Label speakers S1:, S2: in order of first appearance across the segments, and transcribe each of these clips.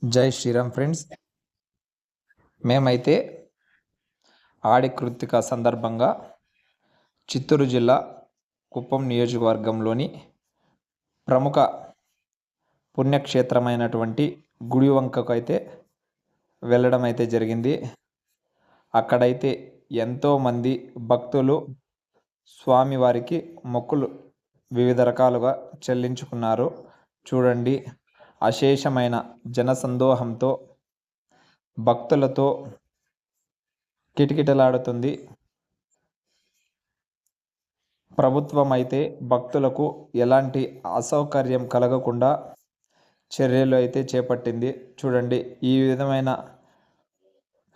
S1: జై శ్రీరామ్ ఫ్రెండ్స్. మేమైతే ఆడి కృత్తిక సందర్భంగా చిత్తూరు జిల్లా కుప్పం నియోజకవర్గంలోని ప్రముఖ పుణ్యక్షేత్రమైనటువంటి గుడివంకకు అయితే వెళ్ళడం అయితే జరిగింది. అక్కడైతే ఎంతోమంది భక్తులు స్వామివారికి మొక్కులు వివిధ రకాలుగా చెల్లించుకున్నారు. చూడండి, అశేషమైన జనసందోహంతో భక్తులతో కిటకిటలాడుతుంది. ప్రభుత్వం అయితే భక్తులకు ఎలాంటి అసౌకర్యం కలగకుండా చర్యలు అయితే చేపట్టింది. చూడండి, ఈ విధమైన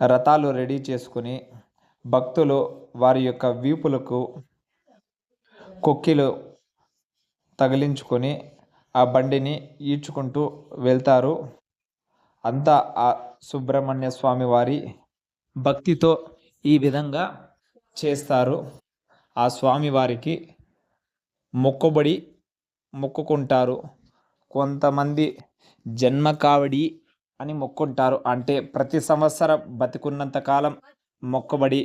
S1: రథాలు రెడీ చేసుకుని భక్తులు వారి యొక్క వీపులకు కొక్కిలు తగిలించుకొని ఆ బండిని ఈడ్చుకుంటూ వెళ్తారు. అంతా ఆ సుబ్రహ్మణ్య స్వామి వారి భక్తితో ఈ విధంగా చేస్తారు. ఆ స్వామివారికి మొక్కుకుంటారు. కొంతమంది జన్మ కావడి అని మొక్కుంటారు, అంటే ప్రతి సంవత్సరం బతికున్నంత కాలం మొక్కబడి.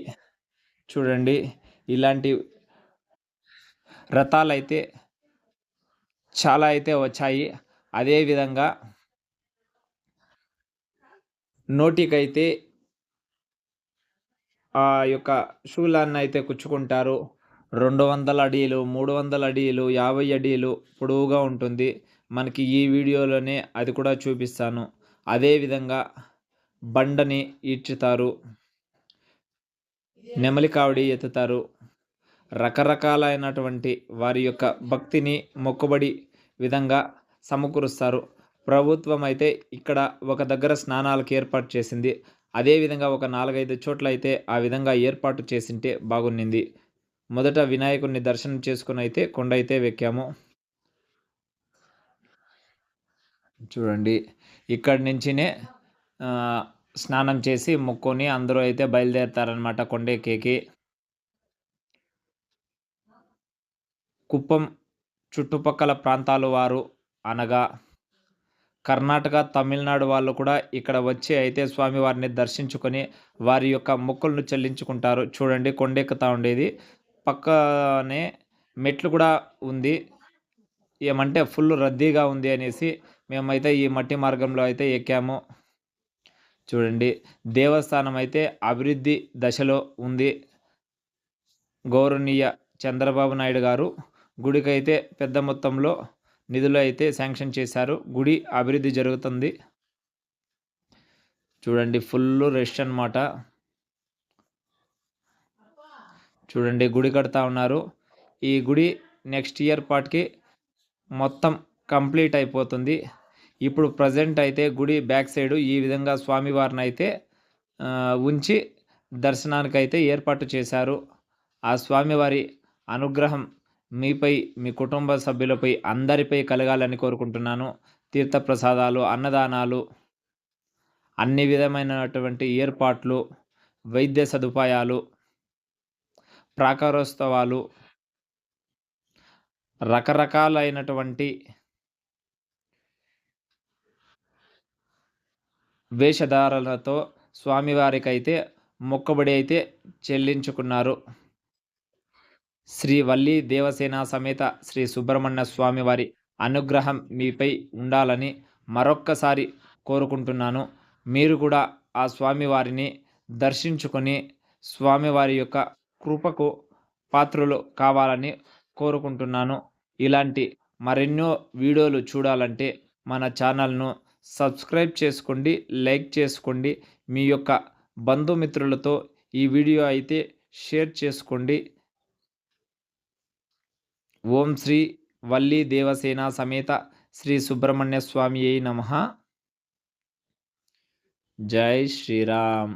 S1: చూడండి, ఇలాంటి రథాలైతే చాలా అయితే వచ్చాయి. అదేవిధంగా నోటికైతే ఆ యొక్క శూలాన్ని అయితే కుచ్చుకుంటారు. 200 అడీలు, 300 అడీలు, 50 అడీలు పొడవుగా ఉంటుంది. మనకి ఈ వీడియోలోనే అది కూడా చూపిస్తాను. అదేవిధంగా బండని ఈడ్చుతారు, నెమలి కావడి ఎత్తుతారు. రకరకాలైనటువంటి వారి యొక్క భక్తిని మొక్కుబడి విధంగా సమకూరుస్తారు. ప్రభుత్వం అయితే ఇక్కడ ఒక దగ్గర స్నానాలకు ఏర్పాటు చేసింది. అదేవిధంగా ఒక 4-5 చోట్ల అయితే ఆ విధంగా ఏర్పాటు చేసింటే బాగున్నింది. మొదట వినాయకుడిని దర్శనం చేసుకుని అయితే కొండ అయితే వెక్కాము. చూడండి, ఇక్కడి నుంచినే స్నానం చేసి మొక్కుని అందరూ అయితే బయలుదేరుతారనమాట కొండెక్కేకి. కుప్పం చుట్టుపక్కల ప్రాంతాల వారు అనగా కర్ణాటక, తమిళనాడు వాళ్ళు కూడా ఇక్కడ వచ్చి అయితే స్వామివారిని దర్శించుకొని వారి యొక్క మొక్కులను చెల్లించుకుంటారు. చూడండి, కొండెక్కుతా ఉండేది, పక్కనే మెట్లు కూడా ఉంది. ఏమంటే ఫుల్ రద్దీగా ఉంది అనేసి మేమైతే ఈ మట్టి మార్గంలో అయితే ఎక్కాము. చూడండి, దేవస్థానం అయితే అభివృద్ధి దశలో ఉంది. గౌరవనీయ చంద్రబాబు నాయుడు గారు గుడికైతే పెద్ద మొత్తంలో నిధులు అయితే శాంక్షన్ చేశారు. గుడి అభివృద్ధి జరుగుతుంది. చూడండి, ఫుల్ రష్ అన్నమాట. చూడండి, గుడి కడతా ఉన్నారు. ఈ గుడి నెక్స్ట్ ఇయర్ పాటికి మొత్తం కంప్లీట్ అయిపోతుంది. ఇప్పుడు ప్రజెంట్ అయితే గుడి బ్యాక్ సైడ్ ఈ విధంగా స్వామివారిని అయితే ఉంచి దర్శనానికైతే ఏర్పాటు చేశారు. ఆ స్వామివారి అనుగ్రహం మీపై, మీ కుటుంబ సభ్యులపై, అందరిపై కలగాలని కోరుకుంటున్నాను. తీర్థప్రసాదాలు, అన్నదానాలు, అన్ని విధమైనటువంటి ఏర్పాట్లు, వైద్య సదుపాయాలు, ప్రాకారోత్సవాలు, రకరకాలైనటువంటి వేషధారాలతో స్వామివారికైతే మొక్కబడి అయితే చెల్లించుకున్నారు. శ్రీ వల్లి దేవసేన సమేత శ్రీ సుబ్రహ్మణ్య స్వామివారి అనుగ్రహం మీపై ఉండాలని మరొక్కసారి కోరుకుంటున్నాను. మీరు కూడా ఆ స్వామివారిని దర్శించుకొని స్వామివారి యొక్క కృపకు పాత్రులు కావాలని కోరుకుంటున్నాను. ఇలాంటి మరెన్నో వీడియోలు చూడాలంటే మన ఛానల్ను సబ్స్క్రైబ్ చేసుకోండి, లైక్ చేసుకోండి. మీ యొక్క బంధుమిత్రులతో ఈ వీడియో అయితే షేర్ చేసుకోండి. ఓం శ్రీ వల్లి దేవసేన సమేత శ్రీ సుబ్రహ్మణ్య స్వామియే నమః. జై శ్రీరామ్.